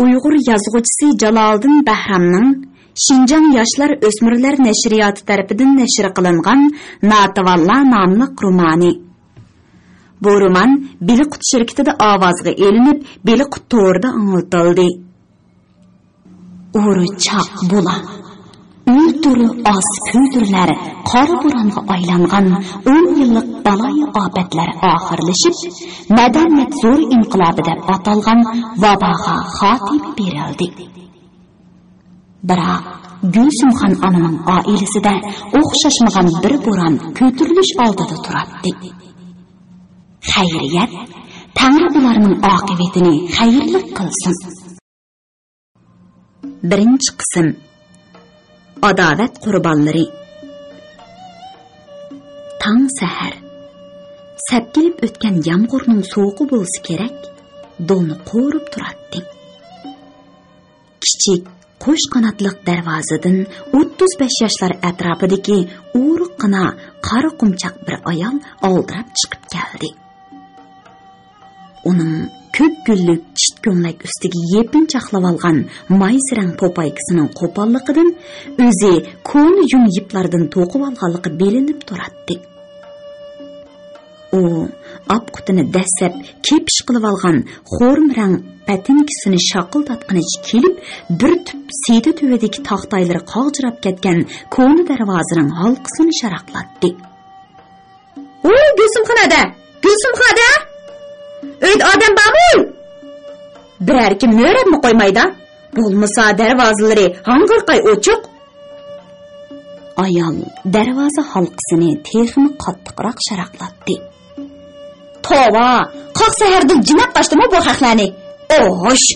Uyg'ur yazg'uvchisi Jaloliddin Bahramning Şinjan Yoshlar O'smirlar nashriyoti tarafidan nashr qilingan Natavalla nomli romani. Bu roman Beliqut shirkatida ovozga elinib, Beliqut to'rida anglitildi. Uruchaq bulan, Ültürü az köydürler, qora buranğa aylangan 10 yıllık balayı afetler ahırlaşıp, medeniyet zor inqilabı deb atalgan vabaga xatimi berildi. Biroq Gülsümxon onaning oilasida o'xshashmagan bir buran ko'tarilish oldida turardi. Xayriyat, Tangri ularning oqibatini xayrli qilsin. Birinchi qism. Adavet qurbonlari. Tang sahar. Sepkilib o'tgan yomg'irning sovuqi bo'lsa kerak, do'ni qo'rib turardi. Kichik qo'sh qanotliq darvozadan 35 yoshlar atrofidagi o'riqqina qora qumchoq bir ayol oldirab chiqib keldi. Uning ko'k gullik chit ko'nglak ustiga yepinchoqlab olgan maysirang po'paykisining qo'polligidan o'zi ko'ni yung yiplardan to'qib olganligi bilinib turardi. U opqutini dasab kepish qilib olgan xo'rmrang patinkisini shaqildatqanicha kelib, bir tup siyda tuvadagi taxtaylar qog'jirab ketgan ko'ni darvozaning halqisini sharaqlatdi. "O, Gulsumxonada! Gulsumxonada! Uyda odam bormi? Biror kim nöretmi qo'ymaydi? Bo'lmasa darvozalari hang'irqay ochiq." Ayol darvoza halqisini texmi qattiqroq sharaqlatdi. "Tova, qoq sahardan jinab tashdimi bu haqlarni? O'sh!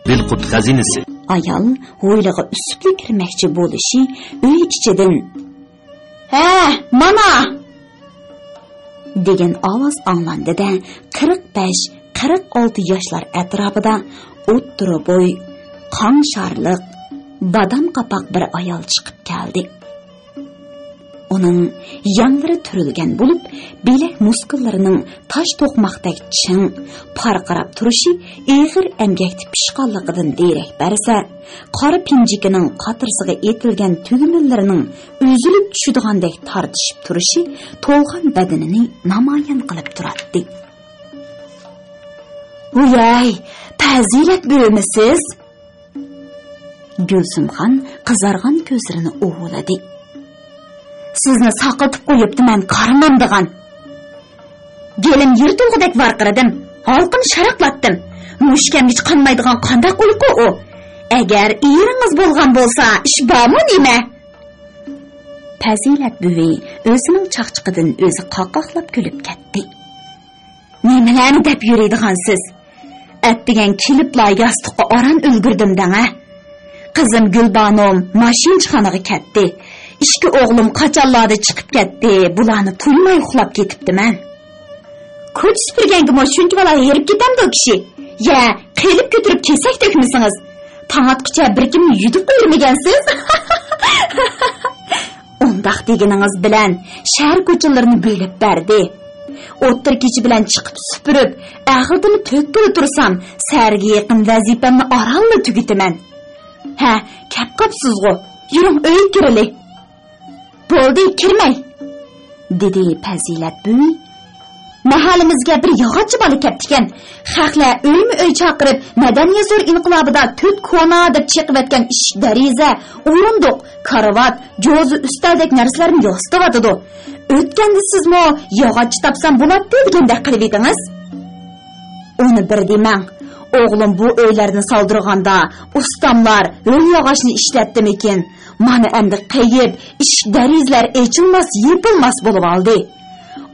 Beliqut xazinasi." Ayol o'ylig'i usibli kirmoqchi bo'lishi uy ichidan "Ha, mana!" degan ovoz anglandi-da, 45-46 yoshlar atrofida o'ttiri bo'y, qonsharliq, badam qapoq bir ayol chiqib keldi. Uning yanglari turilgan bo'lib, bilak muskillarining tosh to'qmoqdek ching, parqirab turishi eg'ir emgakni pishqonligidan derak bersa, qora pinjikining qatirsiga etilgan tugmillarining uzilib tushdigandek tortishib turishi to'lg'an badanini namoyon qilib turardi. "Voy, fazilat bo'lmisiz?" Gulsumxon qizargan ko'zlarini o'g'iladi. "Sizni saqlatib qo'yibdiman, qaramamdigan. Gelim yirtilg'idek varqiradim, halqini sharaqlatdim. Mushkamga qanmaydigan qanday uyqu u? Agar eringiz bo'lgan bo'lsa, ish bormi nima?" Fazilat buvi o'zining chaqchiqidan o'zi qoqqoqlab kulib ketdi. "Nimalarni deb yuradigansiz? Atdigan kiliblar yostiqqa oran ulgurdim-da. Qizim Gulbanom mashinxonaga ketdi. Ishki o'g'lim qachonlarda chiqib ketdi. Bularni tuymay uxlab ketibdiman. Ko'ch supurganga shuncha bola yerib ketamdi o kishi. Ya, qilib ko'tirib kesak to'kmisingiz? Tong'atgacha bir kimni yutib qo'ymagansiz?" Undaq deganingiz bilan shahar ko'chalarini bo'lib berdi. O'ttir kechi bilan chiqib supurib, ag'ildini to'kib tursam, sarga yaqin vazifamni oralni tugitaman. "Ha, kap qopsiz-ku. Yuring, uy kirili." "Bo'ldi, kirmay", dedi Fazilat buvi. "Mahallimizga bir yog'ochchi bola kelibdikan. Xalqlar uymi-uy chaqirib, madaniyat zo'r inqilobida 4 kona deb chiqib ish dariza, o'rindiq, karavot, jo'zi ustaldek narsalarni yostiqadi. O'tganda sizmi yog'ochchi topsam bo'ladi degandek qilib edingiz. Uni bir demang. O'g'lim bu uylarni soldirganda ustamlar yo'l yog'ochni ishlatdimikin? Mana endi qayib, ish darizlar echilmas, yepilmas bo'lib oldi.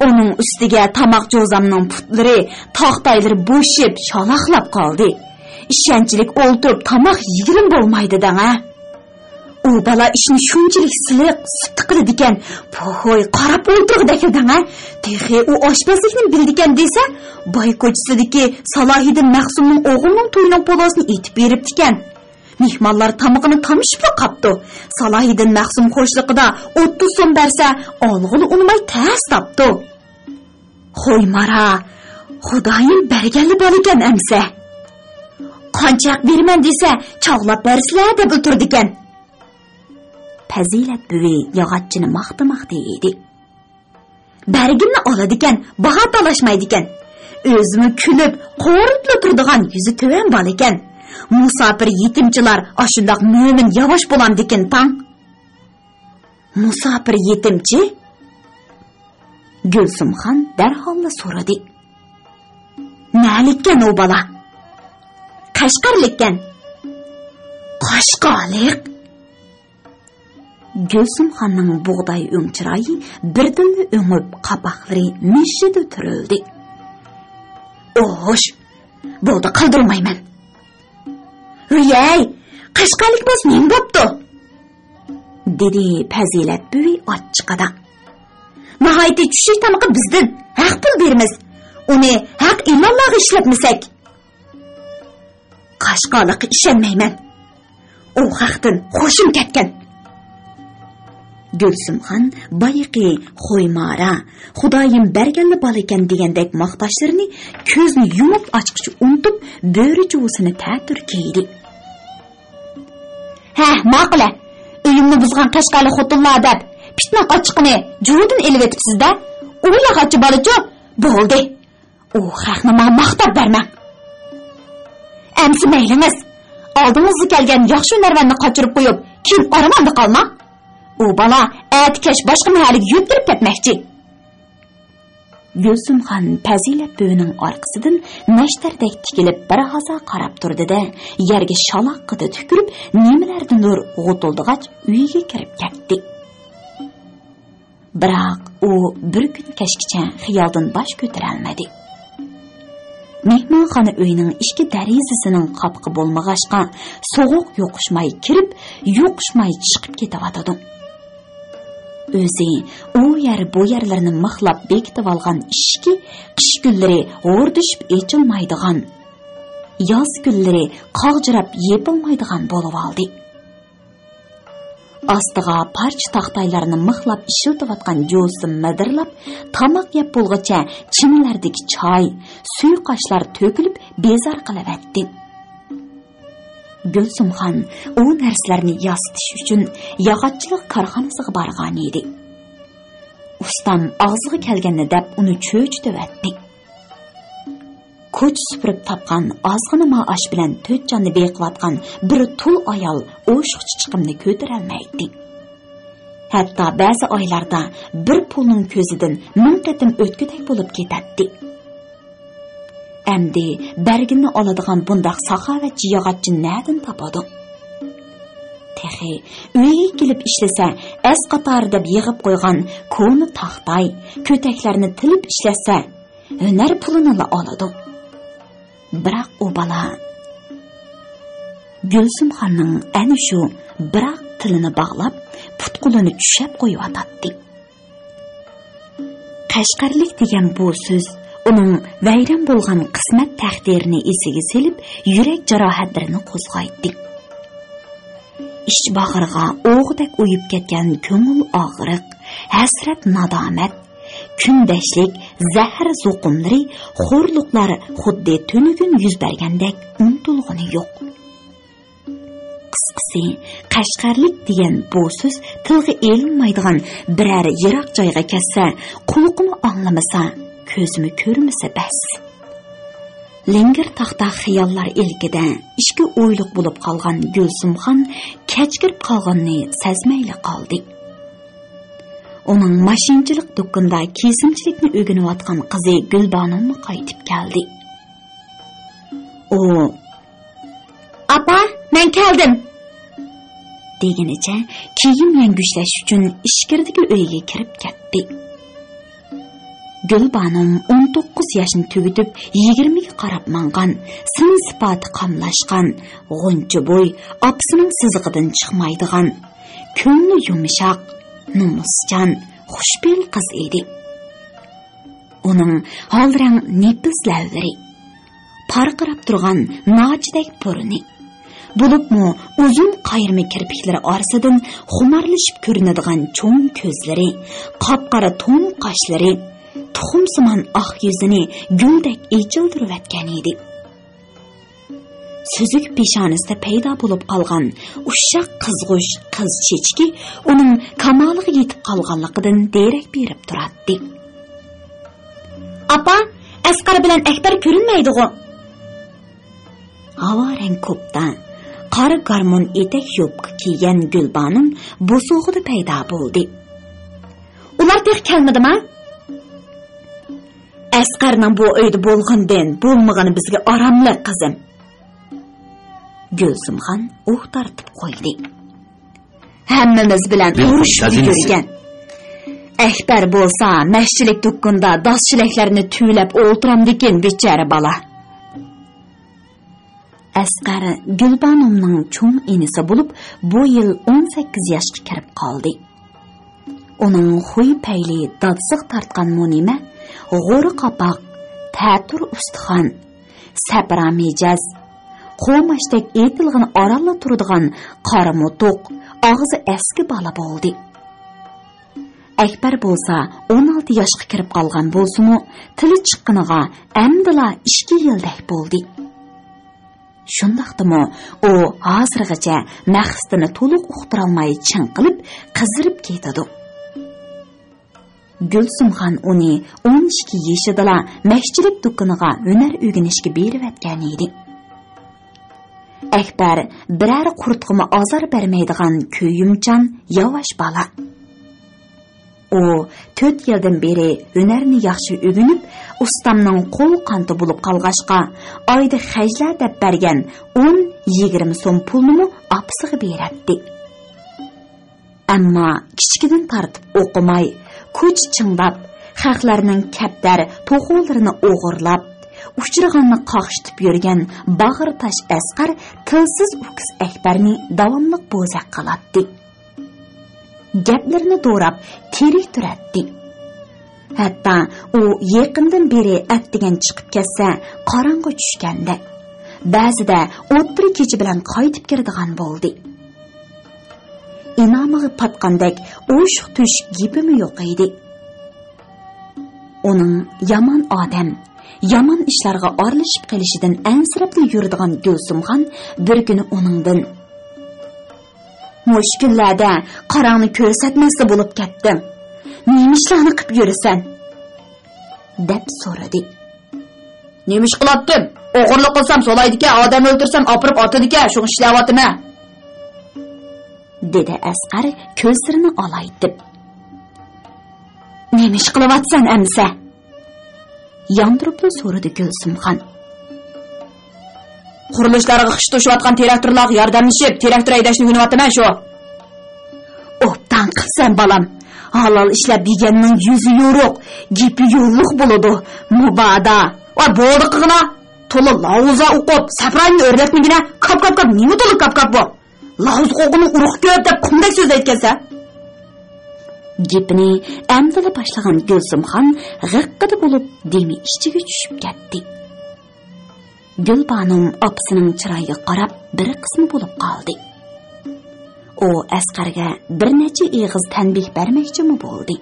Uning ustiga tamoq jo'zamning putlari, taxtaylari bo'shib, shalaqlab qoldi. Ishonchlik o'ltirib tamoq yegirim bo'lmaydi-da. U bala ishni shunchalik siliq, sifti qildi ekan, po'y qarab o'ltirg'idaki-da. Texi u oshpazlikni bildigan desa, boy ko'chasidagi Salohiddin Mahsumning o'g'lining to'yining polosini etib beribdi ekan. Mehmonlar tamog'ini tamishib qopdi. Salohiddin Mahsum qo'shliqida 30 so'm bersa, olg'ili unmay tas topdi. "Qo'y mara, Xudoyim berganli bor ekan amsa. qanchaq berman desa, chog'lab bersizlar deb o'tirdi ekan. Fazilat buvi yog'ochchini maqtamoqda edi. Bergimni oladi ekan, baho talashmaydi ekan. O'zimi kulib, qo'rqib turadigan yuzi to'van bola ekan. Musofir yetimchilar ashundoq mo'min yavash bo'lamdi ekan, tang. Musofir yetimchi? Gulsumxon darhol so'radi. Nalikkan o bola? Qashqarlikkan. Qashqarlik? Gulsumxonning bug'doy o'ngchiroyi birdan o'ngib, qapoqlari mishida turildi. O'sh, bo'ldi qildirmayman. Uyay, qashqarlik bo's ning bo'pti? Dedi Fazilat buvi ochiqada. Nihoyatda tushlik tamiqi bizdan haq pul beramiz. Uni haq illallohga ishlatmasak. Qashqarlikqa ishonmayman. U haqdan xo'shim ketgan. Gulsumxon bayiqi qo'ymara, Xudoyim berganli bola ekan degandek maqtashlarini ko'zni yumib ochqichi unutib, bo'ri juvusini ta'tir kiydi. Ha, ma'qula. Uyimni buzgan qashqarli xotinlar deb fitna qochiqini juvidan elib etibsiz-da. U yog'ochchi bolachi bo'ldi. U haqni maqtab bermang. Amsi maylingiz. Oldingizga kelgan yaxshi narvanni qochirib qo'yib, kim oramanda qolma. U bola atkash boshqa mahalliga yo'tirib ketmoqchi. Gulsumxon Fazilat buvining orqasidan nashtardek tikilib bir haza qarab turdi-da, yerga shaloqqida tukirib, nimalardandir g'utildig'ach uyiga kirib ketdi. Biroq u bir kun kechgacha xiyoldan bosh ko'tara olmadi. Mehmonxona uyining ichki derazasining qapqi bo'lmag'achqa sovuq yo'qishmay kirib, yo'qishmay chiqib ketyotdi. O'zi u yer bu yerlarni mixlab bekitib olgan ishki qish kunlari o'rdishib echilmaydigan, yoz kunlari qog'jirab yepilmaydigan bo'lib oldi. Ostiga parcha taxtaylarni mixlab ishiltayotgan jo'si midirlab, tamoq yeb bo'lgacha chimlardagi choy, suyqoshlar to'kilib bezor qilaverdi. Gulsumxon u narsalarni yasitish uchun yog'ochchilik korxonasiga borgan edi. Ustam og'ziga kelganini deb uni cho'chitib. Ko'ch supurib topgan ozg'ina maosh bilan 4 jonni beqilayotgan bir tul ayol o'shiqchi chiqimni ko'tara olmaydi. Hatto ba'zi oylarda bir pulning ko'zidan 1000 qatim o'tkidek bo'lib ketadi. Endi bergini oladigan bundaq saxovatchi yog'ochchi na'dan topadi? Texi uyga kelib ishlasa, as qator deb yig'ib qo'ygan ko'ni taxtay, ko'taklarni tilib ishlasa, hunar pulini oladi. Biroq u bola Gulsumxonning ana shu biroq tilini bog'lab, putqulini tushab qo'yib. Qashqarlik degan bu so'z uning vayron bo'lgan qismat taqdirini esiga selib, yurak jarohatlarini qo'zg'aydi. Ich bag'riga o'g'dak o'yib ketgan ko'ngil og'riq, hasrat, nadomat, kundashlik, zahar zo'qimlari, xo'rliqlar xuddi tunugun yuz bergandek unutilgani yo'q. Qisqasi, qashqarlik degan bu so'z tilga elinmaydigan biror yiroq joyga ketsa, quloqini anglamasa, ko'zimi ko'rmasa bas. Lengir taxta xiyollar ilkida ishga o'yliq bo'lib qolgan Gulsumxon kechkirib qolganini sezmayli qoldi. Uning mashinchilik do'konida kesimchilikni o'rganayotgan qizi Gulbanonni qaytib keldi. O, "Apa, men keldim." deganicha kiyim yangushlash uchun ishkirdagi uyga kirib ketdi. Gulbanom 19 yoshni tugitib 20 ga qarab mangan, sin-sifati qamlashgan, g'uncha bo'y, opsining sizig'idan chiqmaydigan, ko'ngli yumshoq, nomuschan, xushfe'l qiz edi. Uning holrang nepis lavlari, parqirab turgan nochidek burni, bo'libmi uzun qayirma kirpiklari orasidan xumarlashib ko'rinadigan cho'ng ko'zlari, qop-qora to'n qoshlari, tuxumsimon oq yuzini guldek echildirib atgan edi. Süzük peshonasida paydo bo'lib qolgan ushshaq qizg'ush qiz chechki uning kamoliga yetib qolganligidan derak berib turadi. Apa, Asqar bilan Akbar ko'rinmaydi-ku. Havorang ko'pda qora garmon etak yopqa kiygan Gulbanim bo'sug'ida paydo bo'ldi. Ular tek kelmadimi? Asqarning bu uyda bo'lgandan bo'lmagani bizga oromlik qizim. Gulsumxon o'q tortib qo'ydi. Hammamiz bilan urushib yurgan. Akbar bo'lsa, mashchilik do'kkonda daschiliklarni tuylab o'ltiramdikin bechara bola. Asqar Gulbanimning cho'ng inisi bo'lib, bu yil 18 yoshga kirib qoldi. Uning xuy payli dadsiq tortgan monima, g'o'ri qapoq, ta'tur ustixon, sapra mijaz, qo'mashdek etilg'ini oralla turadigan qora motoq, og'zi eski bola bo'ldi. Akbar bo'lsa 16 yoshga kirib qolgan bo'lsa-mu, tili chiqqaniga amdila 2 yildak bo'ldi. Shundaqdimi, u hozirgacha naqsdini to'liq uqtira olmay chinqilib, qizirib ketadi. Gulsumxon uni 12 yoshida mashchilik do'koniga hunar o'rganishga berib atgan edi. Akbar biror qurtqimi azor bermaydigan ko'yimchan, yavash bola. U 4 yildan beri hunarni yaxshi o'rganib, ustamning qo'l qanti bo'lib qolg'ashqa, oyda xajlar deb bergan 10-20 so'm pulni opasiga beradi. Ammo kichkidan tortib o'qimay, ko'ch chingdab, xalqlarning kaptar to'g'ularini o'g'irlab, uchirg'anni qoqishib yurgan bag'ir tash Asqar tilsiz ukiz Akbarni davomli bo'zaq qiladi. Gaplarini to'rab, terik turadi. Hatto u yaqindan beri atdigan chiqib ketsa, qorong'i tushganda, ba'zida o'ttir kecha bilan qaytib kiradigan bo'ldi. Inomiga patqandek o'shiq-tush gapimi yo'q edi. Uning yomon odam, yomon ishlarga oralashib qolishidan ansirab yuradigan Gulsumxon bir kuni uningdan mushkullarda qorong'ni ko'rsatmasda bo'lib ketdim. Nima ishlarni qilib yurasan? deb so'radi. Nima ish qilatdim? O'g'irlik qilsam so'laydi-ku, odam o'ldirsam opirib otadi-ku, shu ishlayaptimi? dedi Asqar ko'zlarini olaytib. Nima ish qilyapsan amsa? Yondirib so'radi Gulsumxon. Qurilishlarga xish to'shayotgan traktorlarga yordamlashib, traktor haydashni o'rganyapman shu. Obdan qilsan balam. Halol ishlab yeganning yuzi yo'q, gapi yo'qlik bo'ladi. Mubada. Va bo'ldi qig'ina. To'la lavza o'qib, safrani o'rgatmagina, kap nima to'la kap bu? Lavz o'qini urug' ko'p deb qanday so'z aytgansa? Gapini amdala boshlagan Gulsumxon g'iqqida bo'lib, demi ichiga tushib ketdi. Gulbanim opasining chiroyiga qarab bir qismi bo'lib qoldi. U Asqarga bir necha eg'iz tanbih bermoqchimi bo'ldi.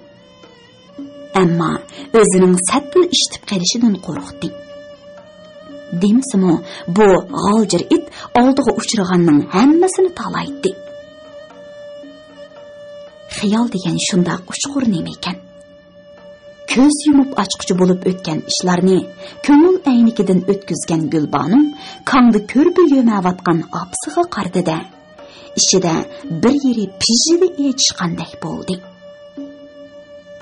Ammo o'zining sattil eshitib qolishidan qo'rqdi. Demsimi, bu g'oljir it oldiga uchirganning hammasini talaydi. Xiyol degan shundoq uchqur nima ekan? Ko'z yumib ochquchi bo'lib o'tgan ishlarni ko'ngil aynikidan o'tkazgan Gulbanim kongda ko'rbi yo'mayotgan opasiga qardida. Ishida bir yeri pijida echishqandek bo'ldi.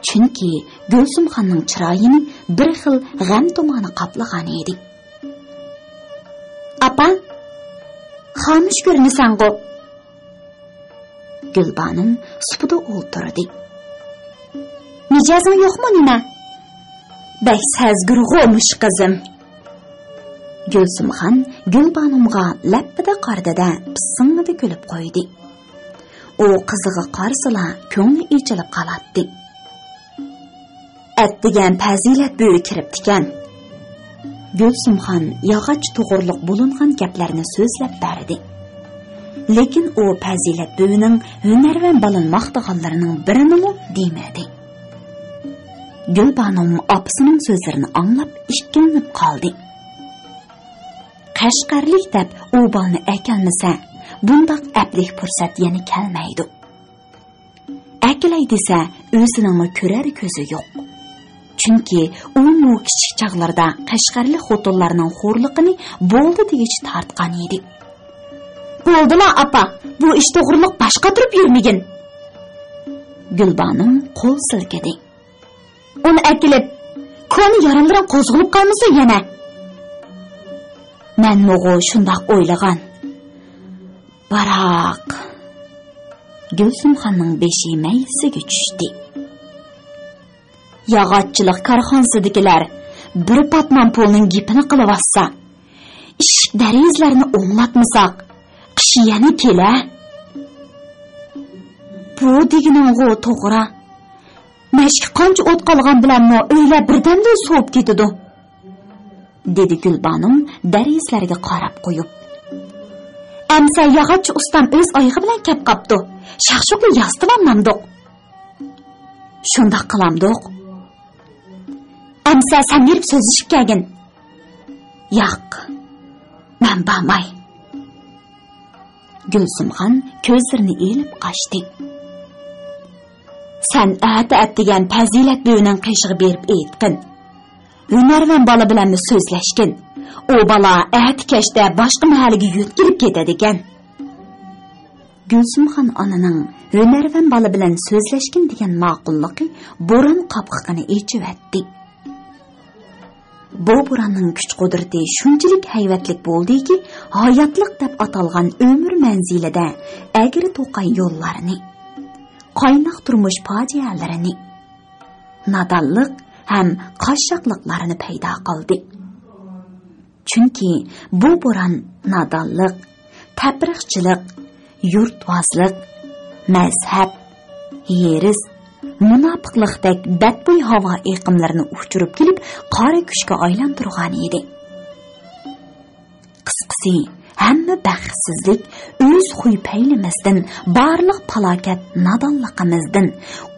Chunki Gulsumxonning chiroyini bir xil g'am tomoni qoplagan edi. Apa, xomush ko'rinasan-ku. Gulbanim supida o'ltirdi. Mijozing yo'qmi nima? Bak sazgurg'o'mish qizim. Gulsumxon Gulbanimga lappida qardida pisingida kulib qo'ydi. U qiziga qarsila ko'ngli ichilib qoladi. Atdigan fazilat bo'yi kiribdi-kan. Gulsumxon yog'och to'g'riliq bo'lingan gaplarni so'zlab berdi. Lekin u fazilat bo'yining hunarvan balin maqtaganlarining birini demadi. Gulbanim opasining so'zlarini anglab ikkilanib qoldi. Qashqarlik deb u balni akalmasa, bundaq aplik fursat yana kelmaydi. Akalay desa, o'zining ko'rar ko'zi yo'q. Chunki u mu kichik chaqlarda Qashqarlik xotinlarning xo'rliqini bo'ldi degicha tartgan edi. Bo'ldila apa, bu ish to'g'riliq boshqa turib yurmagin. Gulbanim qo'l silkidi. Uni akilib, koni yaralarim qo'zg'ilib qolmasa yana. Men mo'g'u shundoq o'ylagan. Baroq Gulsumxonning beshi maysiga tushdi. Yog'ochchilik korxonasidagilar bir patman pulning gipini qilib olsa, eshik darizlarni o'nglatmasak, qish yana kela. Bu degining'u to'g'ri. Mashq qancha o't qolgan bilanmi o'yla birdamda sovib ketadi, dedi Gulbanim darizlarga qarab qo'yib. Amsa yog'ochchi ustam o'z oyog'i bilan kep qapti. Shaxshuqni yastimamamdiq. Shunda qilamdiq. Amsa sen berib so'zishib kelgin. Yo'q. Men bormay. Gulsumxon ko'zlarini elib qochdi. Sen at degan fazilat bo'yining qishig'i berib aytqin. Hunarvan bola bilan so'zlashgin. O bala at kashda boshqa mahalliga yo'tkilib ketadi ekan. Gulsumxon onaning hunarvan bola bilan so'zlashgin degan ma'qulligi bo'ron qopqiqini echivatdi. Bu bo'ronning kuch-qudrati shunchalik hayvatlik bo'ldiki, hayotlik deb atalgan umr manzilida agri to'qay yo'llarini, qaynoq turmush fojialarini, nadonlik ham qashshoqliklarini paydo qildi. Chunki bu bo'ron nadonlik, tabriqchilik, yurtvozlik, mazhab, yeriz, munofiqlikdek badbo'y havo iqimlarini uchirib kelib, qora kuchga aylantirgan edi. Qisqasi, hamma baxtsizlik o'z xuy-paylimizdan, barliq falokat nadonligimizdan,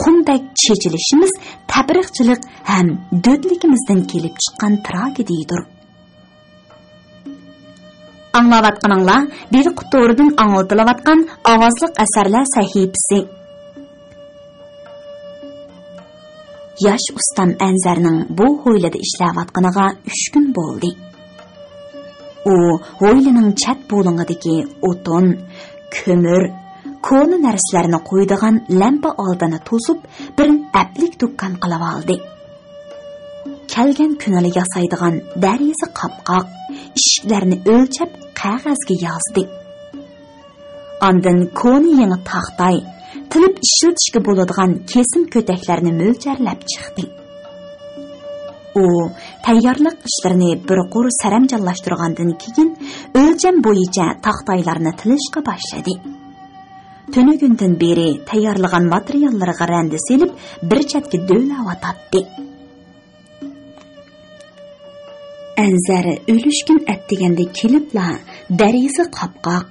qumdak chechilishimiz, tabriqchilik ham dodligimizdan kelib chiqqan tragediyadir. Anglavatqaninglar bir qutoridan anglatilayotgan ovozliq asarlar sahifasi. Yosh ustam Anzarning bu ho'ylada ishlayotganiga 3 kun bo'ldi. U ho'ylining chat bo'lingidagi o'tin, ko'mir, ko'ni narsalarni qo'ydigan lampa oldini to'sib, bir aplik do'kon qilib oldi. Kelgan kunali yasaydigan dariza qopqoq, eshiklarni o'lchab qog'ozga yozdi. Ondan ko'ni yangi taxtay, tilib ishlatishga bo'ladigan kesim ko'taklarni mo'ljarlab chiqdi. U tayyorlik ishlarini bir qo'r saramjallashtirgandan keyin o'lcham bo'yicha taxtaylarni tilishga boshladi. Tunugundan beri tayyorlagan materiallarga randi selib bir chatga do'lavatdi. Anzar o'lishkin atdiganda kelibla dariza qopqoq,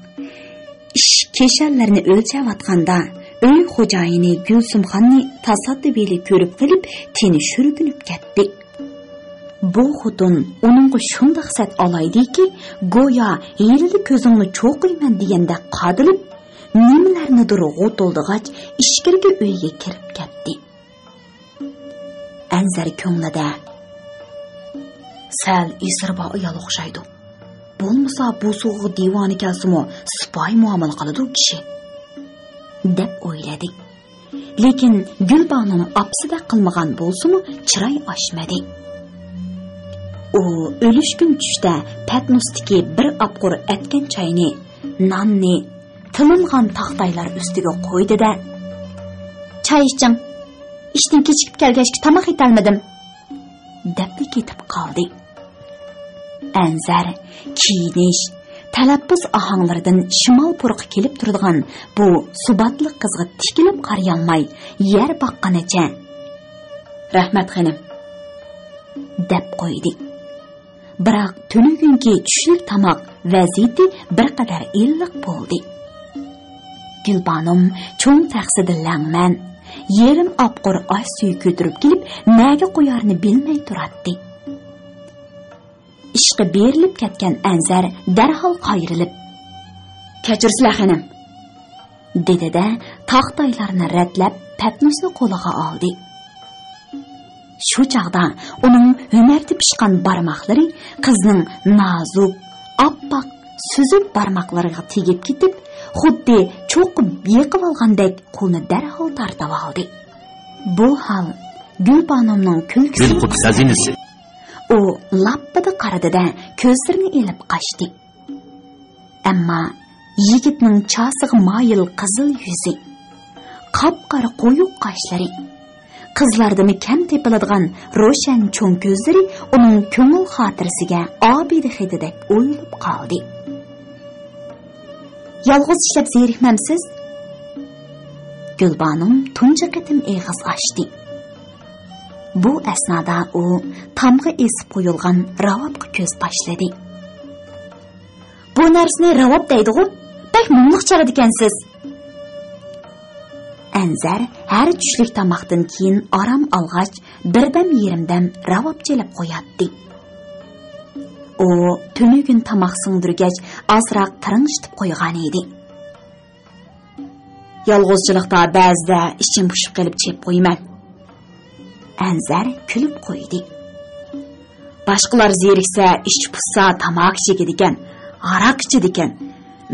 ish keshallarni o'lchavatganda uy xo'jayini Gulsumxonni tasaddiqli ko'rib qilib, teni shurgunib ketdi. Bu xotin uningga shundoq sat olaydiki, go'yo yelili ko'zingni cho'qiyman deganda qadilib, nimalarnidir g'o'toldig'ach ishkirga uyga kirib ketdi. Anzar ko'nglida sal isirba ayol o'xshaydi. Bo'lmasa bu so'g'i divoni kasimi sipoy muomala qiladi u kishi, deb o'yladi. Lekin Gulbanim apsida qilmagan bo'lsa-mu, chiroy oshmadi. U o'lishgun tushda patnusdagi bir apqur atgan chayni, nonni, tilingan taxtaylar ustiga qo'ydi-da, "Chay iching. Ishdan kechikib kelgachga tomoq yetolmadim", deb ketib qoldi. Anzar kiyinish, talaffuz ohanglaridan shimol purqi kelib turadigan bu subatli qizga tikilib qarayolmay yer boqqanicha "Rahmat xonim", deb qo'ydi. Biroq tunugungi tushlik tomoq vaziyati bir qadar illiq bo'ldi. Gulbanim cho'ng taxsida langman, yerim opqur osh suyi ko'tirib kelib, naga qo'yarni bilmay turardi. ishqi berilib ketgan Anzar darhol qayrilib, "Kechirsizlar xonim," dedi-da, taxtaylarni ratlab patnusni qo'liga oldi. Shu chaqda uning hunarda pishgan barmoqlari qizning nozik, oppoq, suzib barmoqlariga tegib ketib, xuddi cho'qib yiqib olgandek qo'lni darhol tortib oldi. Bu hol Gulbanimning kulgisi. Dilqut xazinasi. U lappada qaradi-da, ko'zlarini elib qochdi. Ammo yigitning chosiga moyil qizil yuzi, qop-qora qo'yuq qoshlari, qizlardimi kam tepiladigan ro'shan cho'ng ko'zlari uning ko'ngil xotirasiga obida hididek o'yilib qoldi. "Yolg'iz ishlab zerikmamsiz?" Gulbanim tunji qatim eg'iz ochdi. Bu asnoda u tamg'i esib qo'yilgan ravobga ko'z tashladi. "Bu narsani ravob deydi-ku, bak mumliq chaladi ekansiz." Anzar har tushlik tomoqdan keyin orom olg'ach, birdam yerimdam ravob chelib qo'yatdi. U tunugin tomoq singdirgach, ozroq tirinchitib qo'ygan edi. "Yolg'izchilikda ba'zida ichim pushib qilib chep qo'yman." Anzar kulib qo'ydi. "Boshqalar zeriksa, ish pussa tomoq chekidi ekan, aroq ichidi ekan.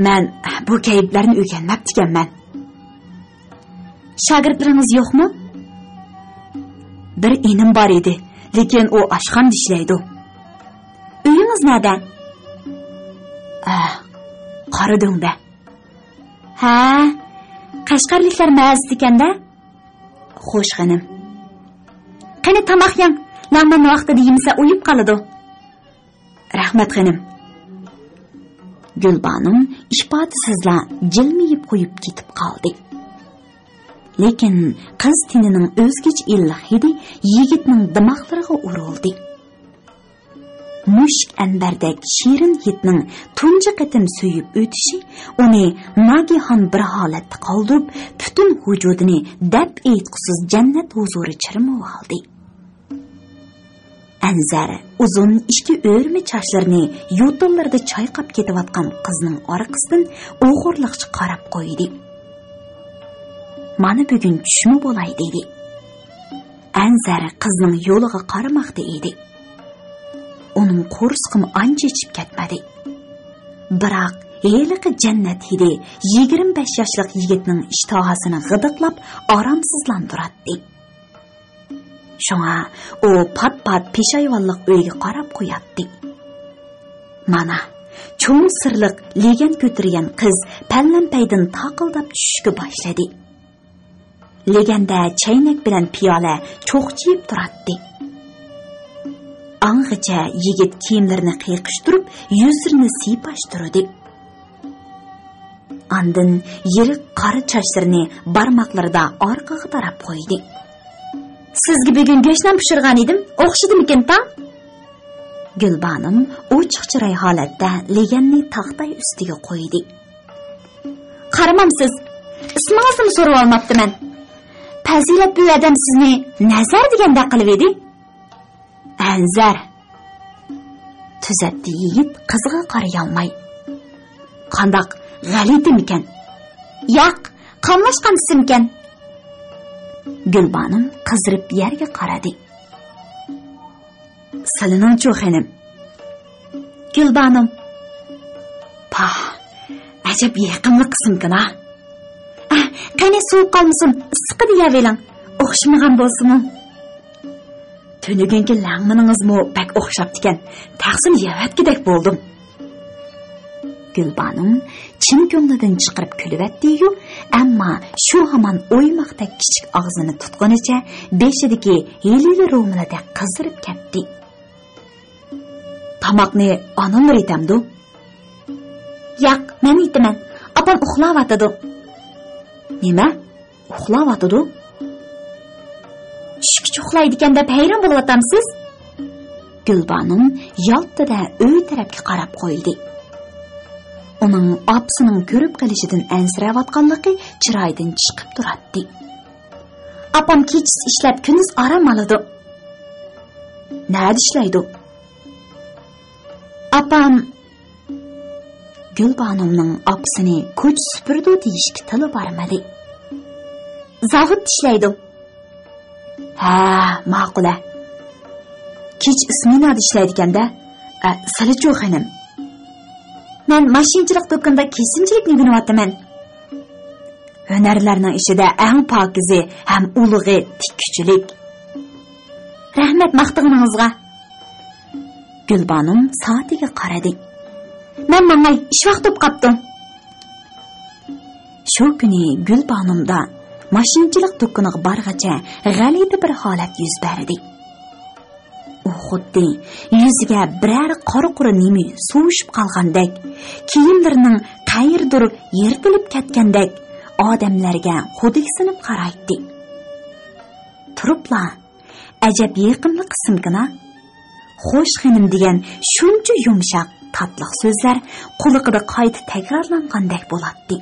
Men bu kayflarni o'rganmabdi ekanman." "Shogirdlaringiz yo'qmi?" "Bir inim bor edi, lekin u oshxonada ishlaydi." "Uyingiz nerda?" "Qoridingda." "Ha, Qashqarliklar mazasi ekanda?" "Xo'sh, xonim." "Qani tomoq yang, lag'man vaqtida yemsa uyib qoladi." "Rahmat, xonim." Gulbanim ishpotisizla jilmayib qo'yib ketib qoldi. Lekin qiz tinining o'zgacha illiq hidi yigitning dimoqlariga urildi. Mushk anbardek shirin hitning tunji qatim suyib o'tishi uni nagihon bir holatda qoldirib, butun vujudini dab aytqusiz jannat huzuri chirmib oldi. Anzar uzun ishki o'rmi chochlarini yo'tallarda chayqab ketayotgan qizning orqasidan o'g'irliqcha qarab qo'ydi. "Mana bugun tushmi bo'lay" dedi. Anzar qizning yo'liga qaramoqda edi. Uning qo'rsqimi ancha ichib ketmadi. Biroq heliqi jannat hidi 25 yoshlik yigitning ishtohasini g'idiqlab oromsizlantiradi. Shunga u pat-pat peshayvonlik uyga qarab qo'yatdi. Mana cho'ng sirliq legan ko'tirgan qiz pallanpaydan taqildab tushishga boshladi. Leganda chaynak bilan piyola cho'qchiyib turadi. Ang'icha yigit kiyimlarini qiyiqishtirib, yuzini siypashtirdi. Andin yirik qora sochlarini barmoqlarida orqaga tarab qo'ydi. "Sizga bugun go'shtdan pishirgan edim, o'xshadimikin ta?" Gulbanim ochiq chiroy holatda leganni taxtay ustiga qo'ydi. "Qaramamsiz, ismingizni so'rab olmabdiman. Fazilat bu odam sizni nazar deganda qilib edi." "Anzar." Tuzatdi yigit qizga qaray olmay. "Qandoq g'alitimikan? Yo'q, qamlashgan simkan." Gulbanim qizirib yerga qaradi. "Salining-chu xonim." Gulbanim: "Pah, ajab yaqinli qismkana. Qani suv qolmasin, issiqqa deyaveling, o'xshamagan bo'lsin." "Tunugunki langminingizmi bak o'xshabdi ekan, taqsim yavatgidek bo'ldim." Gulbanim chin ko'nglidan chiqarib kulvatdi-yu, ammo shu hamon o'ymoqdek kichik og'zini tutqunicha beshidagi helili ro'milada qizdirib ketdi. "Tomoqni onamlar etamdi?" "Yo'q, men aytaman. Opam uxlayotadi." "Nima? Uxlayotadi?" "Tushki uxlaydi ekan deb hayron bo'layotamsiz?" Gulbanim yaltida uy tarafga qarab qo'ydi. Uning opsining ko'rib qolishidan ansirayotganligi chiroydan chiqib turadi. "Opam kechasi ishlab kunduz orom oladi." "Nada ishlaydi?" Apam Gulbanımның apsini koç süpürdü deyişki tili barmadı. Zavut işleydi. Ha, ma'qula. Kech isminada ishlaydiganda, Salicho xonim. Men mashinchilik do'konida kesimchilikni o'rganyapman. Hunarlarning ichida eng pokizi ham ulug'i tikkuchilik. Rahmat maqtig'ingizga. Gulbanim soatiga qaradi. Men mangay ish vaqti bo'lib qopdim. Shu kuni Gulbanimda mashinchilik do'koniga borgacha g'alati bir holat yuz berdi. U xuddi yuziga biror qora nima suvishib qolgandek, kiyimlarining qayerdir yirtilib ketgandek odamlarga xudisinib qaraydi. Turibla, ajab yaqinli qismgina "Xo'sh xonim" degan shuncha yumshoq, tatliq so'zlar quliqida qayta takrorlangandek bo'ladi.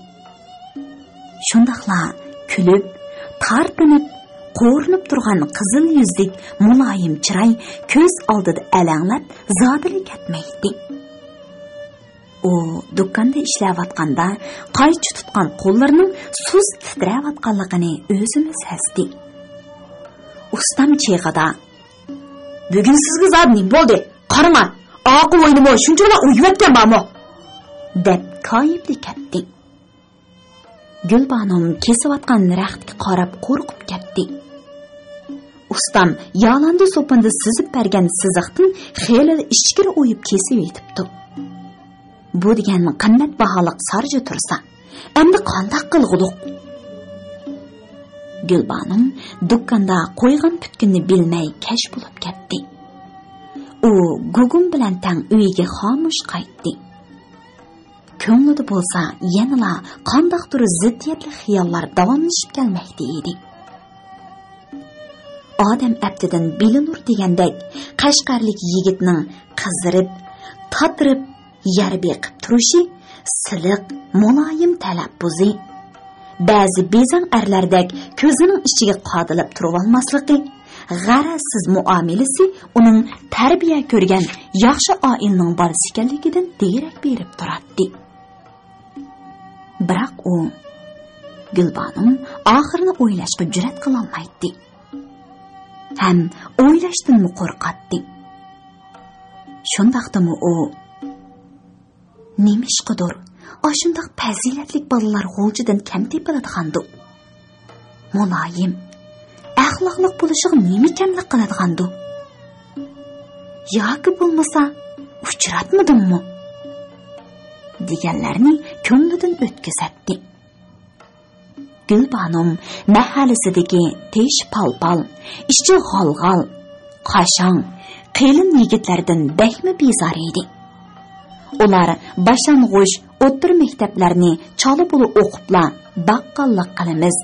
Shundaqla kulib, tartinib, qo'rinib turgan qizil yuzlik muloyim chiroy ko'z oldida alanglab zodili ketmaydi. U do'konda ishlayotganda qaychi tutgan qo'llarining suz titrayotganligini o'zimiz sezdi. Ustam cheg'ida "Bugun sizga zodni bo'ldi. Qarama, oqi o'ynimo shuncha bilan uyatgan bormi?" deb koyibli ketdi. Gulbanim kesayotgan raxtga qarab qo'rqib ketdi. Ustam yolanda so'pinda sizib bergan siziqdan xeyli ichkiri o'yib kesib yetibdi. Bu degan qimmat baholiq sarja tursa, endi qanday qilg'uduq? Gulbanim do'konda qo'ygan putkunni bilmay kash bo'lib ketdi. U Gugum bilan tang uyiga xomush qaytdi. Ko'nglida bo'lsa, yanala qandaqdir ziddiyatli xiyollar davomlashib kelmoqda edi. Odam abdidan bilinur degandek, Qashqarlik yigitning qizirib, tatirib, yer beqib turishi, siliq, muloyim talabbuzi, ba'zi bezang erlardek ko'zining ichiga qodilib turib olmasligi, g'arazsiz muomalasi uning tarbiya ko'rgan yaxshi oilning bolasi ekanligidan derak berib turadi. Biroq u Gulbanim oxirini o'ylashga jur'at qila olmaydi. Ham o'ylashdan qo'rqadi. Shundaqdimi u nemishqidir ashundaq fazilatli bolalar g'uljidan kam tepiladigandu. Muloyim, axloqli bo'lishiga nima kamlik qiladigandu? Yoki bo'lmasa uchratmadimmi? deganlarni ko'nglidan o'tkazadi. Gulbanim mahallasidagi tesh palpal, ishchi g'alg'al, qashang, qelin yigitlardan bakmi bezor edi. Ular bashang'ush o'tir maktablarni chala bulu o'qibla baqqallik qilamiz,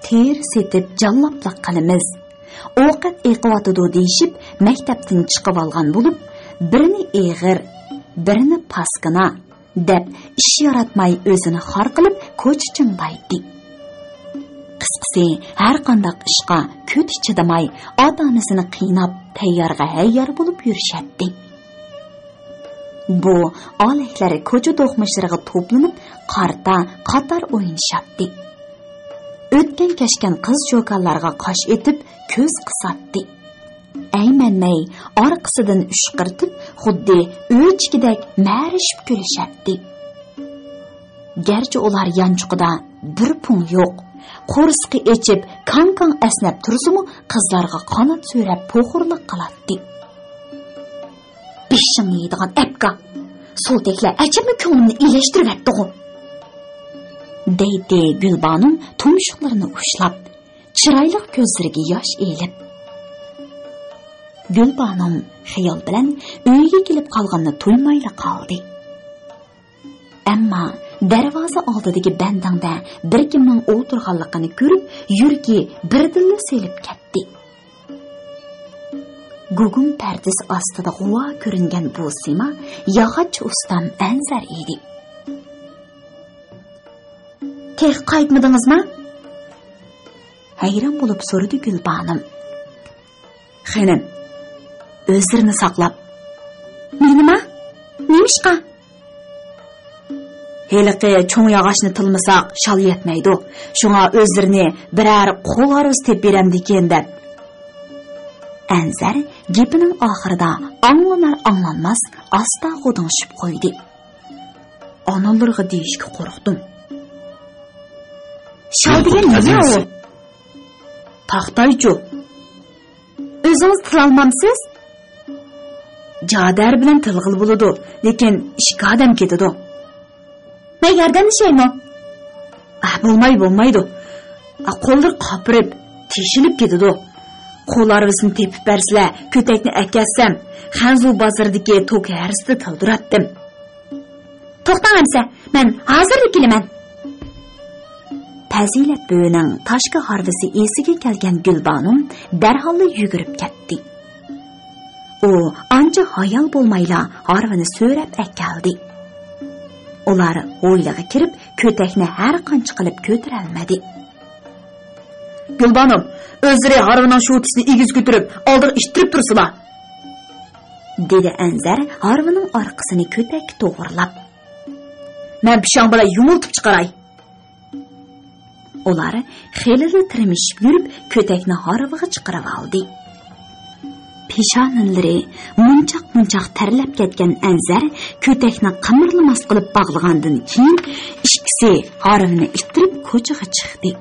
ter setib jalloblik qilamiz, ovqat eqiyotidi deyishib maktabdan chiqib olgan bo'lib, birini eg'ir, birini paskina deb ish yaratmay o'zini xor qilib ko'cha chinglaydi. Qisqasi, har qanday ishqa ko't chidamay, ota-onasini qiynab, tayyorga hayyor bo'lib yurishadi. Bu olaklari ko'cha do'qmishlariga to'planib, qarta qator o'ynashadi. O'tgan kashgan qiz jo'kanlarga qosh etib, ko'z qisatdi. Aymanmay orqasidan ushqirtib, xuddi o'chkidek ma'rishib kulishadi. Garchi ular yanchuqida bir pun yo'q, qo'rsqi echib, kan asnab tursimi, qizlarga qanot so'rab po'xurlik qiladi. Beshim yeydigan apka, so'lteklar ajabmi ko'nglimni ilashtiribdi-ku. deydi Gulbanim tumshuqlarini ushlab, chiroyli ko'zlariga yosh elib. Gulbanim xayol bilan uyiga kelib qolganini to'ymayla qoldi. Ammo darvoza oldidagi bandangda bir kimning o'tirganligini ko'rib, yuragi birdilla selib ketdi. Gugum pardasi ostida g'uvo ko'ringan bu sima yog'och ustam Anzar edi. "Tek qaytmadingizmi?" hayron bo'lib so'radi Gulbanim. "Xonim, o'zlarini saqlab." "Nima? ishqa? Heliqi cho'ng yog'ochni tilmasoq shal yetmaydi. Shunga o'zlarini birar qo'l aruz tep beramdikan deb. Anzar gepining oxirida anglanmas asta g'udingshib qo'ydi. Analarga deyishga qo'rqdim. Shal degan nima u? Taxtaychu. O'zingiz tilolmamsiz? Jadar bilan tilg'il bo'ladi, lekin ishga odam ketadi. Megardan ishaymi? Bo'lmaydi. Qo'llar qopirib, teshilib ketadi. Qo'llaringizni tepib bersizlar, ko'takni akatsam, Xanzu bozoridagi tok harisida tildiratdim. To'xtangimsa, men hozir kelaman. Fazilat buvining tashqi harvisi esiga kelgan Gulbanom darhol yugurib ketdi. U ancha hayal bo'lmayla harvini so'rab akaldi. Ular o'ylaga kirib, ko'takni har qancha qilib ko'tara olmadi. Gulbanom, o'zlari harvining sho'tisini egiz ko'tarib, oldiga ishtirib tursizlar, dedi Anzar harvining orqasini ko'tak to'g'rilab. Men pishon bilan yumultib chiqaray. Ular xelili tirmishib yurib, ko'takni harviga chiqarib oldi. Peshonalari munchoq tarlab ketgan Anzar ko'takni qimirlamas qilib bog'lagandan keyin ikkisi harvini ittirib ko'chaga chiqdi.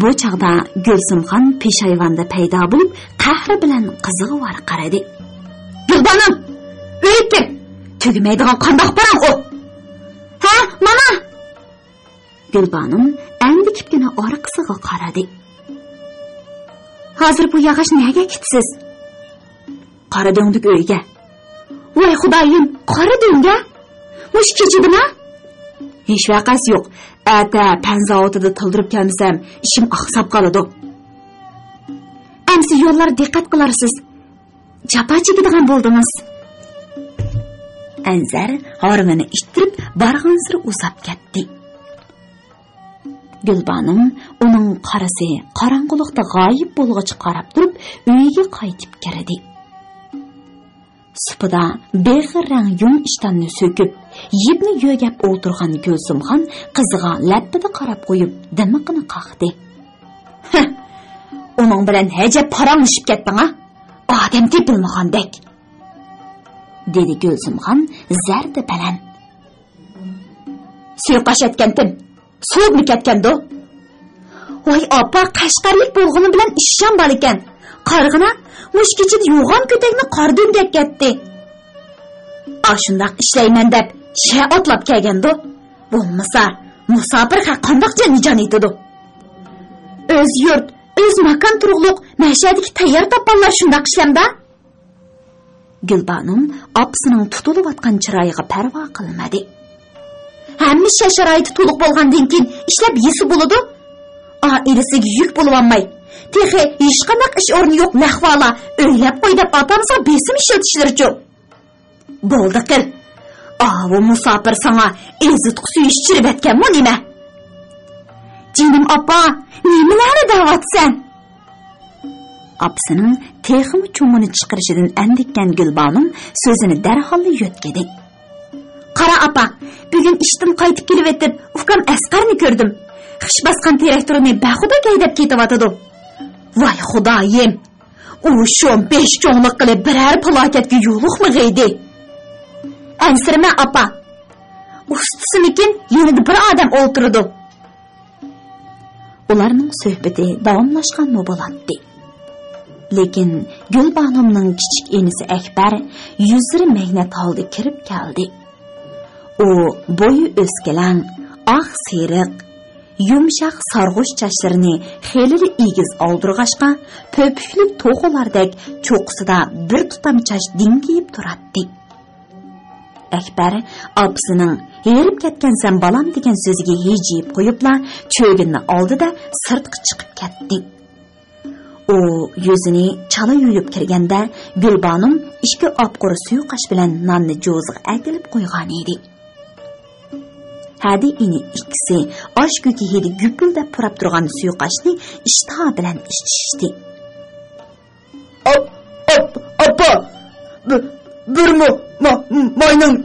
Bu chaqda Gulsimxon peshayvonda paydo bo'lib, qahri bilan qiziga var qaradi. Gulbanom, o'yib kel. Tugmaydigan qandoq param u? Ha, mana. Gulbanom andikibgina orqasiga qaradi. Hozir bu yog'ochni nega ketisiz? Qaradondik uyga. Voy xudoyim, qaradonga? Mush kechidimi? Hech vaqas yo'q. Ata panzaotida tildirib kelmasam, ishim oqsab qoladi. Amsi yo'llar diqqat qilarsiz. Japa chekadigan bo'ldingiz. Anzar harvini ishtirib, barg'ansir uzab ketdi. Gulbanom uning qarasi qorong'ulikda g'oyib bo'lg'ich qarab turib, uyiga qaytib kirdi. Supida beg'irrang yung ishtonni so'kib, yibni yo'gab o'tirgan Gulsimxon qiziga lappida qarab qo'yib, dimiqini qaqdi. Uning bilan hajab paranglashib ketding-a? Odam tepilmagandek, dedi Gulsimxon zarda bilan. Suqash etgandim. So'g'mi ketgandi? Voy opa, qashqarlik bo'lg'ini bilan ishsham bor ekan. Qarg'ina mush kechida yo'g'on ko'takni qordingdek ketdi. Ashundaq ishlayman deb sha otlab kelgandi. Bo'lmasa musofir qandoqcha nijon etadi? O'z yurt, o'z makon turug'liq, mashadiki tayyor topganlar shundaq ishlamda. Gulbanom opasining tutilib atgan chiroyiga parvo qilmadi. Hamma sharoiti to'liq bo'lgandan keyin ishlab yesi bo'ladi. Oilasiga yuk bo'lib olmay, texi hech qanday ish o'rni yo'q lahvola o'ylab qo'y deb otamsa besim ishlatishlarchu. Bo'ldi qil. Bu musofir sana ezit suyish chirib etganmi nima? Jinim opa, nimalarni da'vatsan? Opasining texmi cho'mini chiqarishidan andikkan Gulbanom so'zini darhol yo'tkadi. Qara opa, bugun ishdan qaytib kelib etib, ukam Asqarni ko'rdim. Xish basqan traktorini baxuda haydab ketyotdi. Voy xudoyim, u shu 5 cho'nglik qilib birar palokatga yo'liqmag'aydi. Ansirma opa, ustisinikin yanida bir odam o'ltirdi. Ularning suhbati davomlashgan bo'ladi. Lekin Gulbanomning kichik enisi Akbar yuzlari magnat holda kirib keldi. U bo'yi o'skalang, oq seriq, yumshoq sarg'ush chachlarini xelili egiz oldirg'ashqa, to'pikli to'g'ulardek cho'qisida bir tutam chach dingiyib turadi. Akbar opasining "Yerib ketgansan balam" degan so'ziga hejiyib qo'yibla, cho'ginni oldida sirtqa chiqib ketdi. U yuzini chala yuyib kirganda Gulbanom ishga opquri suyuqash bilan nonni jo'ziga akilib qo'ygan edi. Hadi ini ikkisi osh ko'ki hidi gupildab purab turgan suyuqashni ishtaha bilan ichishdi. Oppa, Mayning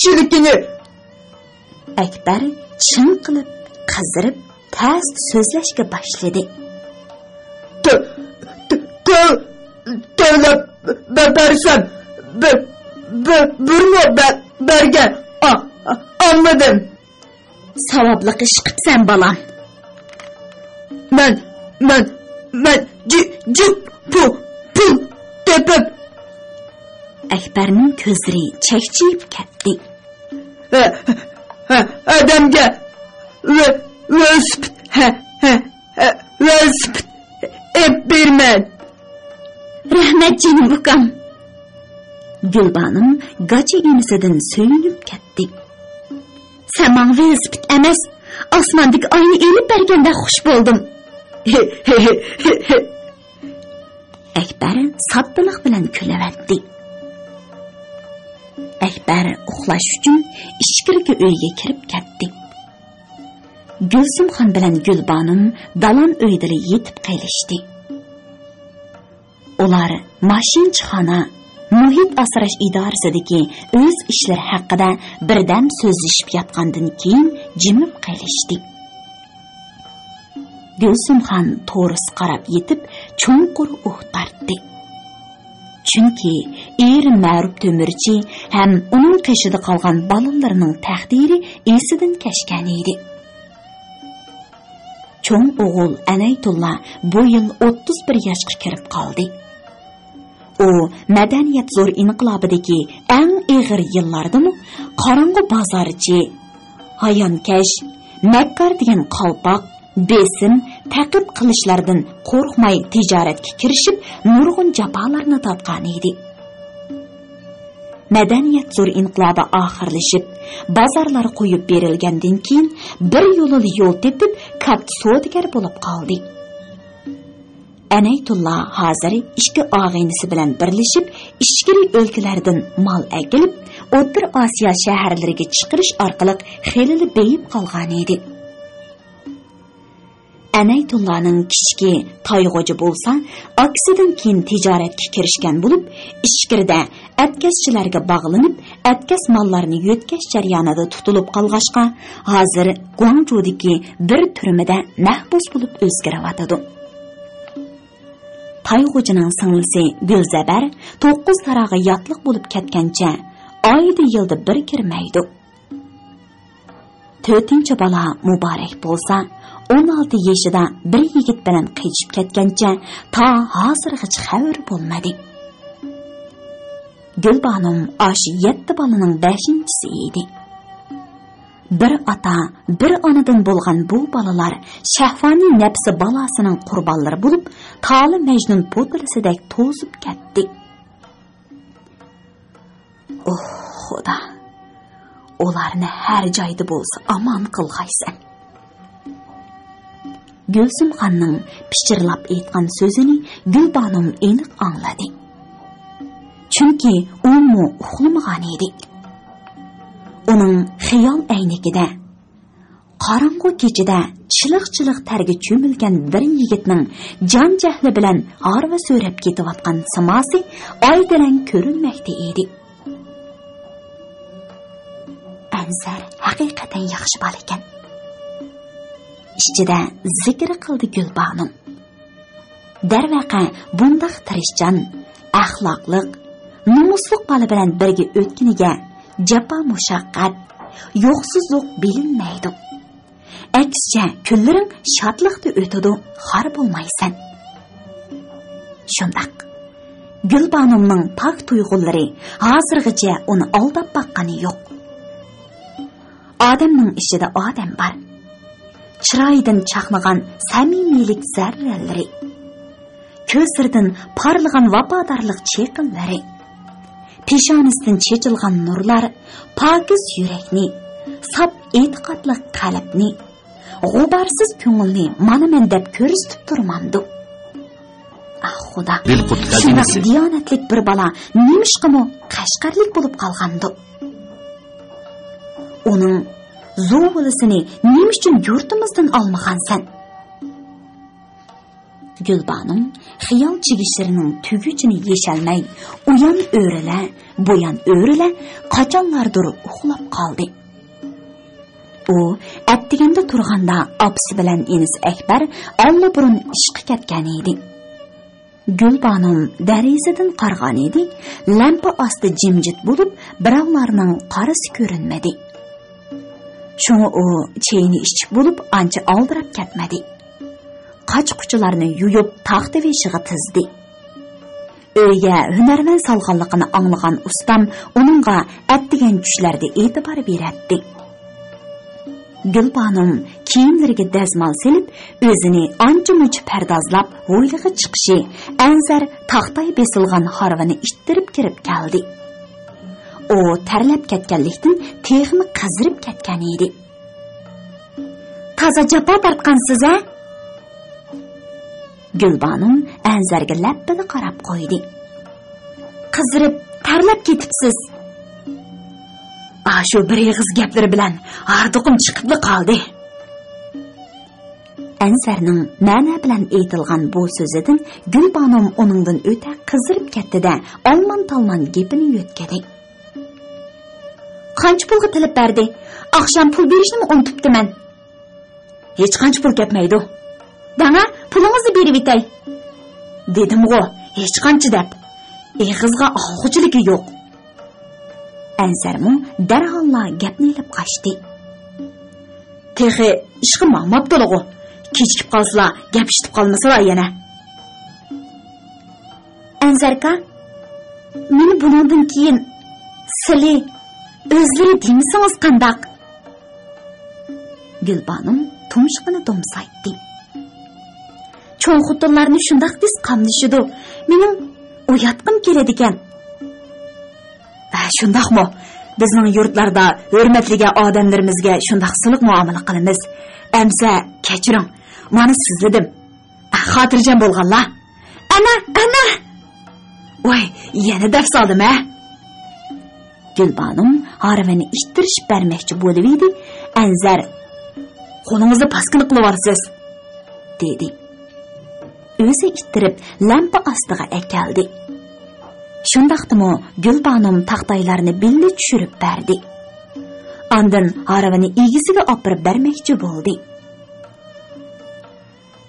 chilikini. Akbar chin qilib, qizdirib, tast so'zlashga boshladi. Tavlab bersam burma bergan. Anladım. Savobli ish qilibsan, bolam. Men pul tepib. Akbarning ko'zlari chakchiyib ketdi. Adamga velosiped berman. Rahmat jinim ukam. Gulbanim gacha enisidan so'yinib ketdi. Sen bana velosiped emas, osmondagi oyni elib berganda xush bo'ldim. Akbar soddilik bilan kulaverdi. Akbar uxlash uchun ichkirgi uyga kirib ketdi. Gulsumxon bilan Gulbanim dalon uyda yetib qolishdi. Ular mashinchixona muhit asrash idorasidagi o'z ishlari haqida birdan so'zlashib yotgandan keyin jimib qolishdi. Gulsumxon to'ris qarab yetib cho'nqur tortdi. Chunki ma'ruf temirchi ham uning qishida qolgan bolalarining taqdiri esidan kashgan edi. Cho'ng o'g'il Anaytulla bu yil 31 yoshga kirib qoldi. U madaniyat zo'r inqilobidagi eng og'ir yillardami qorong'u bozorchi, hayonkash, makkar degan qalpoq, besim, taqib qilishlardan qo'rqmay tijoratga kirishib, nurg'un jafolarni tortgan edi. Madaniyat zo'r inqilobi oxirlashib, bozorlar qo'yib berilgandan keyin bir yo'l tepib, katta savdogar bo'lib qoldi. Anaytulla hozir ikki og'aynisi bilan birlashib, ichkiri o'lkalardan mol akilib, O'rta Osiyo shaharlariga chiqarish orqali xelili beyib qolgan edi. Anaytullaning kichki toyg'o'ji bo'lsa, aksidan keyin tijoratga kirishgan bo'lib, ichkirida atkazchilarga bog'lanib, atkaz mollarini yetkash jarayonida tutilib qolg'ashqa, hozir Guangzhoudagi bir turmida mahbus bo'lib o'zgarayotdi. Toyg'o'jining singlisi Gulzabar 9 tarog'i yotliq bo'lib ketgancha oyda yilda bir kirmaydi. 4-bola Muborak bo'lsa, 16 yoshida bir yigit bilan qechib ketgancha ta hozirgacha xabar bo'lmadi. Gulbanim osh 7 bolaning 5-chisi edi. Bir ota, bir onadan bo'lgan bu bolalar shahvoniy nafsi balasining qurbonlari bo'lib, Toli Majnun po'tilisidek to'zib ketdi. Oh, Xudo. Ularni har joyda bo'lsa omon qilg'aysan. Gulsumxonning pichirlab aytgan so'zini Gulbanim aniq angladi. Chunki u uxlamagan edi. Uning xiyol aynigida qorong'u kechida chiliq-chiliq targa cho'milgan bir yigitning jon jahli bilan harva so'rab ketayotgan simosi oydalan ko'rinmoqda edi. Anzar haqiqatan yaxshi bola ekan. Ichida zikr qildi Gulbanim. Darvaqa bundaq tirishchan, axloqliq, nomusliq bola bilan birga o'tganiga jafo mushaqqat, yo'qsizlik bilinmaydi. Aksicha kunlaring shodlikda o'tadi, xor bo'lmaysan. Shundaq. Gulbanimning pok tuyg'ulari hozirgacha uni aldab baqqani yo'q. Odamning ichida odam bor. Chiroyidan chaqnagan samimiylik zarralari, ko'zlaridan parlagan vafodorlik cheqinlari, peshonasidan chechilgan nurlar pokiz yurakni, sop e'tiqodli qalbni, g'uborsiz ko'ngilni mana men deb ko'rsatib turmamdi. Ah Xudo, shunday diyonatlik bir bola nimishqimi qashqarlik bo'lib qolgandi. Uning zo'vilisini nima uchun yurtimizdan olmagansan? Gulbanim xiyol chigishirining tuguchini yeshalmay, uyan o'rila, buyan o'rila qachonlardir uxlab qoldi. U atdiganda turganda opsi bilan enis Akbar allaburun ishqa ketgan edi. Gulbanim darizadan qargan edi, lampa osti jimjit bo'lib, birovlarning qarisi ko'rinmadi. Shuni u chayni ichib bo'lib, ancha oldirab ketmadi. Qoch-quchilarni yuyib, taxta veshig'i tizdi. Uyga hunarmand solg'anligini anglagan ustam uningga atdigan tushlarda e'tibor beratdi. Gulbanim kiyimlariga dazmol silib, o'zini ancha-muncha pardozlab, hovliga chiqishi, Anzar taxtay besilgan harvani ittirib kirib keldi. U tarlab ketganlikdan teg'mi qazirib ketgan edi. Toza jafo tortgansiz-a? Gulbanim Anzarga lappini qarab qo'ydi. Qizirib, tarlab ketibsiz. Shu bir eg'iz gaplar bilan arduqim chiqib qoldi. Anzarning ma'na bilan aytilgan bu so'zidan Gulbanim uningdan o'ta qizirib ketdi-da, olmon-talmon gapini yo'tkadi. Qancha pulga tilib berdi? Oqshom pul berishni unutibdiman. Hech qancha pul ketmaydi. Bana pulingizni berib etay. Dedim-ku, hech qancha deb. Eg'izga olg'uchiligi yo'q. Anzarmi darhalla gapni ilib qochdi. Texi ishqi ma'mabdi-ku. Kechikib qolsa, gap eshitib qolmasalar yana. Anzarka, meni bundan keyin sizlar o'zlari demisingiz qandaq? Gulbanim tumshug'ini domsaytdi. Cho'ng xotinlarni shundaq tez qamdishidi. Mening uyatqim keladi ekan. Shundaqmi? Bizning yurtlarda hurmatliga odamlarimizga shundaq siliq muomala qilamiz. Amsa kechiring. Meni sizladim. Xotirjam bo'lganlar. Ana. Voy, yana daf soldim-a. Gulbanim harvani ishtirishib bermoqchi bo'lib edi. Anzar, qo'lingizni paskini qilib olasiz, dedi. O'zi ittirib lampa ostiga akaldi. Shundaqdimi Gulbanim taxtaylarni billa tushirib berdi. Ondan harvani egisiga opirib bermoqchi bo'ldi.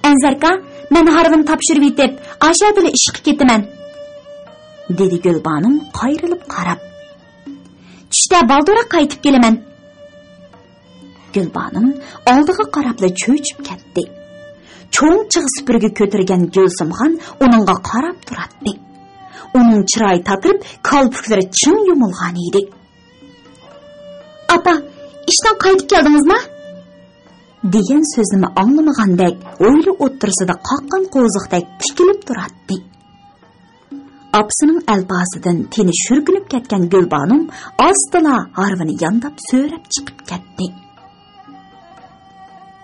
Anzarka, men harvani topshirib etib, ashadili ishga ketaman, dedi Gulbanim qayrilib qarab. Tushda baldura qaytib kelaman. Gulbanim oldiga qarabla cho'chib ketdi. Cho'ng chig'i supurgi ko'targan Gulsimxon uningga qarab turadi. Uning chiroyi tatirib, kolpuklari chin yumilgan edi. "Apa, ishdan qaytib keldingizmi?" degan so'zini anglamagandek, o'yli o'ttirsida qoqqan qo'ziqdek tikilib turadi. Apsining alpasidan teni shurkunib ketgan Gulbanim ostila harvini yandab so'rab chiqib ketdi.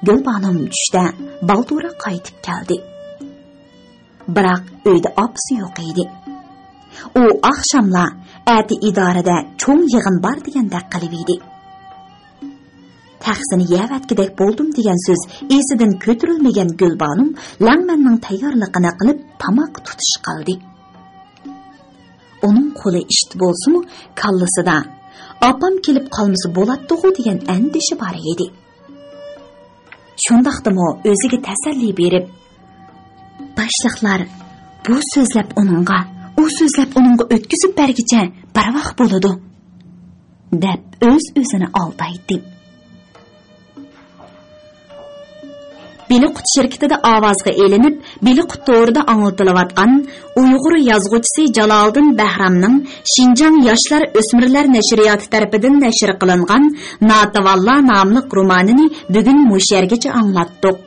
Gulbanim tushda baldura qaytib keldi. Biroq uyda apsi yo'q edi. U oqshomla ati idorada cho'ng yig'in bor degandek qilib edi. Taxsini yavatgidek bo'ldim degan so'z esidan ko'tarilmagan Gulbanim Langmanning tayyorligini qilib tamoq tutish qildi. Uning qo'li ishti bo'lsa-mu, kallasida opam kelib qolmasa bo'ladi-ku degan andishi bor edi. Shundaqdimi o'ziga tasalli berib, boshliqlar bu so'zlab uningga, u so'zlab uningga o'tkazib bergicha barvaq bo'ladi, deb o'z-o'zini aldaydi. Beliqut şirketida ovozga elinib, Beliqut to'g'rida anglatilayotgan Uyg'ur yozuvchisi Jaloliddin Bahramning Shinjang yoshlar o'smirlar nashriyoti tarafidan nashr qilingan Natavalla nomli romanini bugun mushargacha anglatdik.